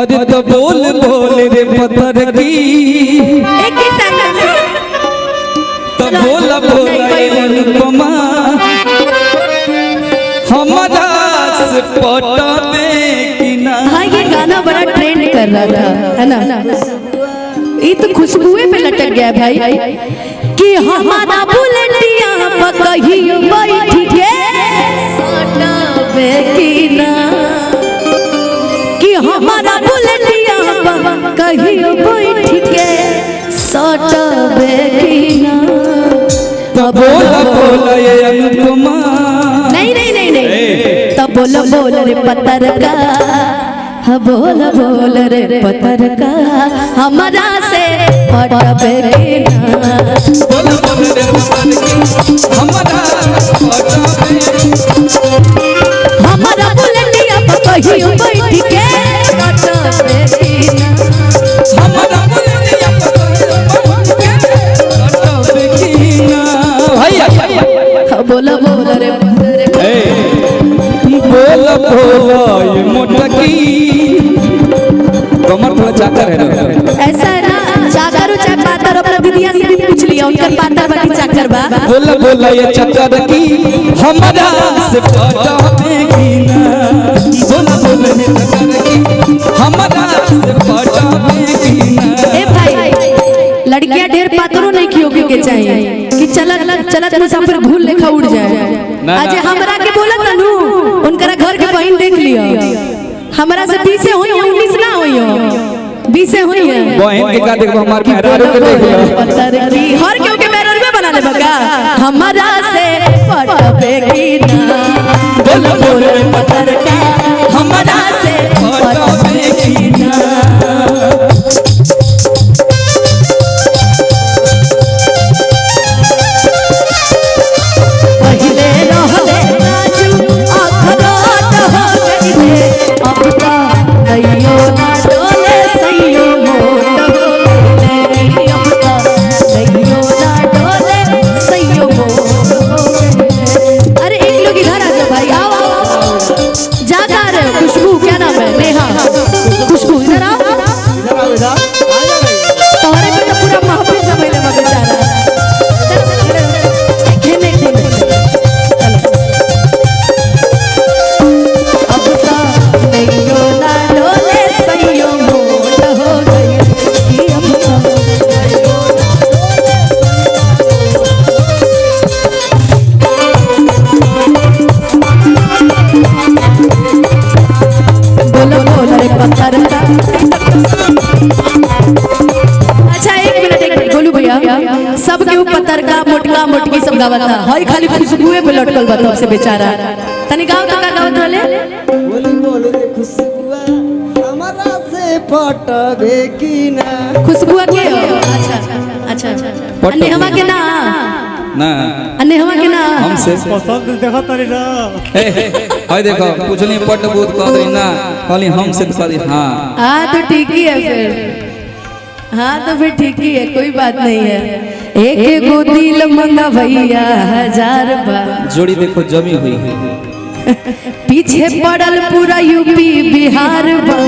अरे तो बोल बोल रे पत्थर की एक ही सेंटेंस तो बोल बोल रे अनुपमा हमारा से पटावे कि ना। हाँ ये गाना बड़ा ट्रेंड कर रहा था है ना। ये तो खुशबुए पे लटक गया भाई कि हमारा बुलेटिया कहियो बैठ के सटावे कि ना कि हमारा बुलेटिया कहियो बैठ के सटावे कि ना। तो बोल बोल ये अनुपमा नहीं नहीं नहीं नहीं तब बोल बोल रे पत्थर का बोल बोल रे पत्थर का हमारा से पटावे कि ना। बोल बोल रे पत्थर की हमारा पटावे हमारा बुलेटिया कहियो बैठ के सटावे कि ना। हमारा बुलेटिया पटावे कि ना। भैया बोल बोल रे पत्थर का बोल बोल ये मोटकी कमर थोड़ा चाकर है ना। ऐसा है ना चाकर हो चाहे पातर अपना दीदिया से भी पूछ लिया उनका पातर बाकी चाकर बा। बोल बोल ये चाकर की हमारा से पटावे कि ना। बोल बोल ये चाकर की हमारा से पटावे कि ना। ए भाई लड़कियां ढेर पातरों नहीं खियोगे के चाहिए कि चलत चलत मुसाफिर भूल लेखा उड़ जाए। आज हमरा के बोलत नु उनकरा घर के बहन देख लियो हमरा से 20 होई 19 ना होई 20 होई है बहन के का देखो हमार मेहरारू के देख लो पत्थर की हर केहू के मेहरारू बना ले बका हमरा से पटावे कि ना। बोल बोल पत्थर का हमरा से पटावे कि ना। पहिले रहले राजू अखरोट हो गइले अब त नैयो ना डोले सैयो मोट हो गइले अब त नैयो ना डोले सैयो मोट हो गइले। अरे एक लोग इधर आ जाओ भाई आओ आओ जा रहे हो खुशबू क्या नाम है नेहा खुशबू इधर आओ तोहरे पे तो पूरा महफिल जमैले बा बेचारा खेने खेने अब तो नैयो ना डोले सैयो मोट हो गई अब तो नैयो ना बोलो बोलो रे पत्थर का। अच्छा एक मिनट बोलू भैया सब के पत्थर का मोटका मोटकी सब गावता हई खाली खुशबुए पे लटकल बा तब से बेचारा तनी गाव तो का गावत रहले बोली बोल रे खुशबुआ हमारा से पटावे कि ना। खुशबुआ के हो अच्छा अच्छा अन्ने हवा के ना ना अन्ने हवा के ना हमसे पसंद देखा तारी ना हाय देखो पूछनी पट बूत कहली ना कहली हमसे तो कहली हां हाँ तो ठीक ही है फिर हाँ तो फिर ठीक ही है कोई बात नहीं है एक गो दिल मंगा भैया 1000 बार जोड़ी देखो जमी हुई है पीछे पड़ल पूरा यूपी बिहार बा।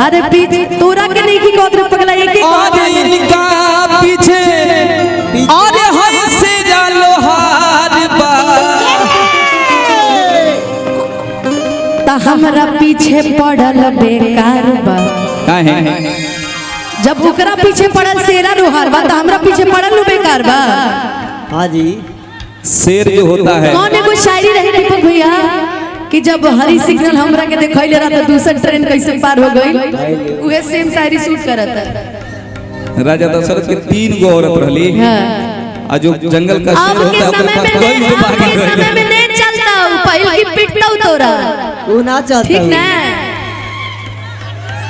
अरे पीछे तोरा के नहीं की गोत्र पगला एक एक और इनका पीछे और हम से जालो हार बा ता हमरा पीछे पड़ल बेकार बा। काहे जब ओकरा पीछे पड़ल शेरा रोहार बा ता हमरा पीछे पड़ल नु बेकार बा। हाँ जी शेर जो होता है कौन एगो शायरी रही दीपक भैया कि जब हरी सिग्नल हमरा के देखैले रहा तो दूसरा ट्रेन कैसे पार हो गई उहे सेम शायरी शूट करता। राजा दशरथ के 3 गो औरत रहली हां आ जो जंगल का शेर अब के होता है समय में कोई भी अब बात के नहीं समय में नहीं चलता पहल की पिटता तोरा वो ना चाहता ठीक ना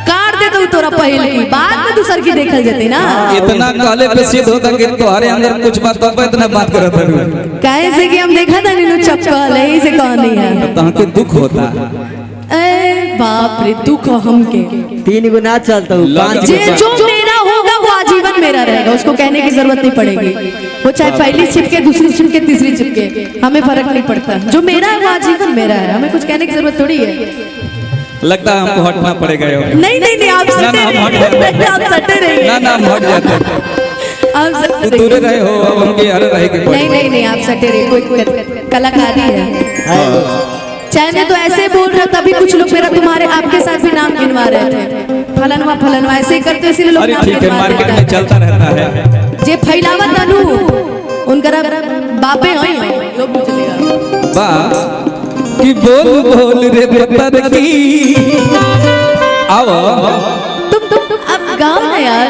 काट देता तोरा पहल की बाद में दूसर की देखल जते ना। इतना काले पे सिद्ध होता कि तुम्हारे अंदर कुछ बात तो इतना बात करत है काहे से कि हम देखा था नीनू चप्पल है से कहानी है तहां के दुख होता ए बाप रे दुख हमके 3 गुना चलता हूँ 5 जे जो मेरा होगा वो आजीवन मेरा रहेगा उसको कहने की जरूरत नहीं पड़ेगी वो चाहे पहली छिपके दूसरी छिपके तीसरी छिपके हमें फर्क नहीं पड़ता जो मेरा है वो आजीवन मेरा है हमें कुछ कहने की जरूरत थोड़ी है लगता है हमको हटना पड़ेगा। नहीं नहीं नहीं, आप ना, सटे हम हट रहिए, जाते हैं। आप सटे रहिए, ना ना हम हट जाते हैं। आप सटे तो दूर रहिए। रहे हो, अब हमके यार रहे के नहीं नहीं नहीं, आप सटे रहिए, कोई कलाकारी है। चाहे तो ऐसे बोल रहे हो, तभी कुछ लोग मेरा तुम्हारे आपके साथ भी नाम गिनवा रहे थे, फलनवा फलनवा ऐसे ही करते, इसीलिए लोग अरे नाम ठीक है, गिनवा मार्केट में रहे चलता रहता है। जे फैलावत अनु उनकरा बापे होई जो बुझलेगा। बा कि बोल बोल रे पत्थर की आओ तुम अब गाओ ना यार।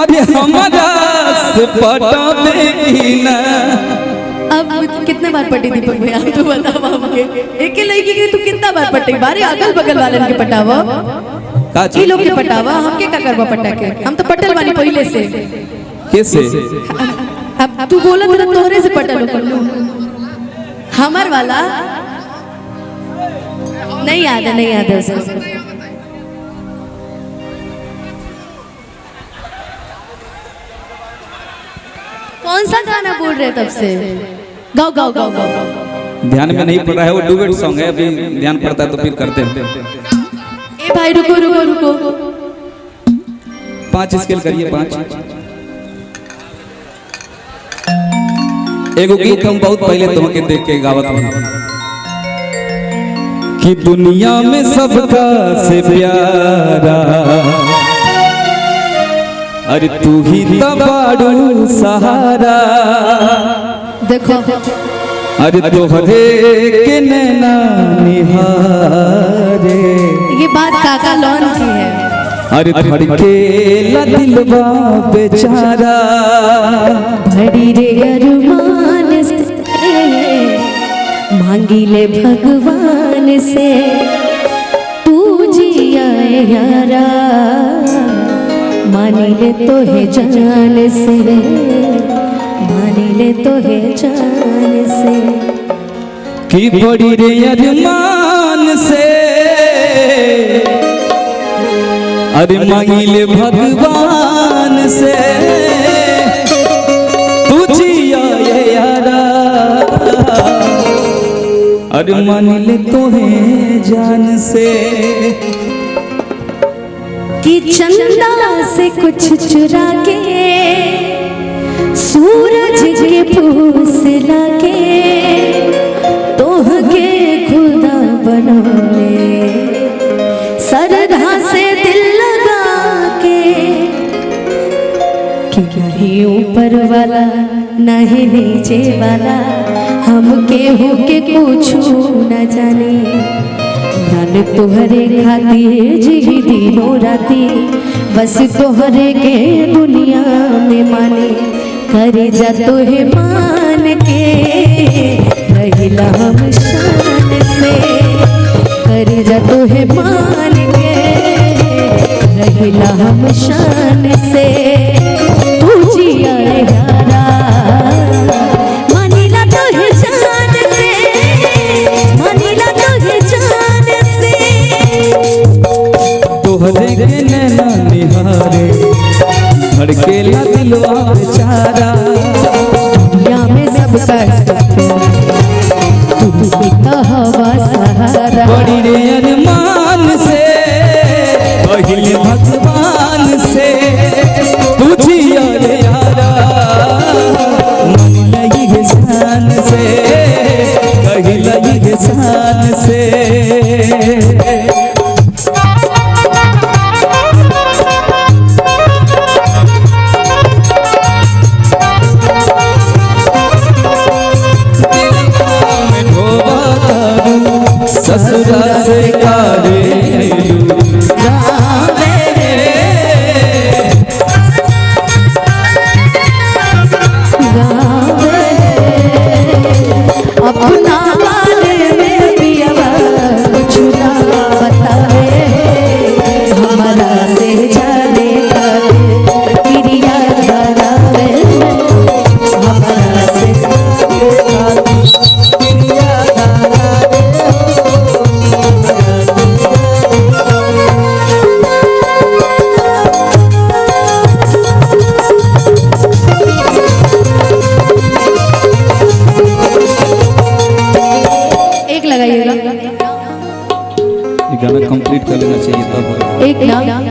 अरे हमारा से पटावे की ना। अब कितने बार पटी दीपक भैया, तू बताओ हमके, एक लड़की के तू कितना बार पटी, बारे अगल बगल वाले के पटावा, का ई लोग के पटावा, हमके का करवा पटा के, हम तो पटल वाली पहले से। कैसे अब तू बोला तेरा तोहरे से पटल हो, हमार वाला नहीं याद है, नहीं याद है उसको। कौन सा गाना बोल रहे तब से? गाओ गाओ गाओ गाओ। ध्यान में नहीं पड़ रहा है, वो डुएट सॉन्ग है, अभी ध्यान पड़ता है तो फिर करते हैं। ए भाई रुको रुको रुको, 5 स्केल करिए, 5। एगो गीत हम बहुत पहले तुमके देख के गावत हैं कि दुनिया में सबका से प्यारा अरे तू ही तबाड़ू सहारा। देखो अरे तोहरे के नैना निहारे, ये बात काका लॉन की है। अरे धड़के ला दिलवा बेचारा। भड़ी रे अरमान से मांगी ले भगवान से, तू जिया यारा मानी ले तो है जान से, मानी ले तो है जान से। की बड़ी रे अरमान से अरे मांगी ले भगवान से, तू जिया ये यारा अरे मान ले तो है जान से। कि चंदा से कुछ चुरा के सूरज के पूस लाके तोह के खुदा बनौले, सरधा से दिल लगा के कि नहीं ऊपर वाला नहीं नीचे वाला, हम केहू के कुछ न जाने, धन तोहरे खातिर जी दिनों राती, बस तोहरे के दुनिया में माने, करे जा तोहे मान के रहिला हम शान से, करे जा तोहे मान के रहिला हम शान से, तू जिया यारा मानिला तोहे जान से, मानिला तोहे जान से। तोहरे के नैना निहारे धड़के ला दिलवा बेचारा। दुनिया में सबका तू ही तो हवा सहारा। बड़ी रे अरमान से पहले भगवान से, तू जिया रे यारा मन लगी है शान से, कही लगी है शान से। एक ना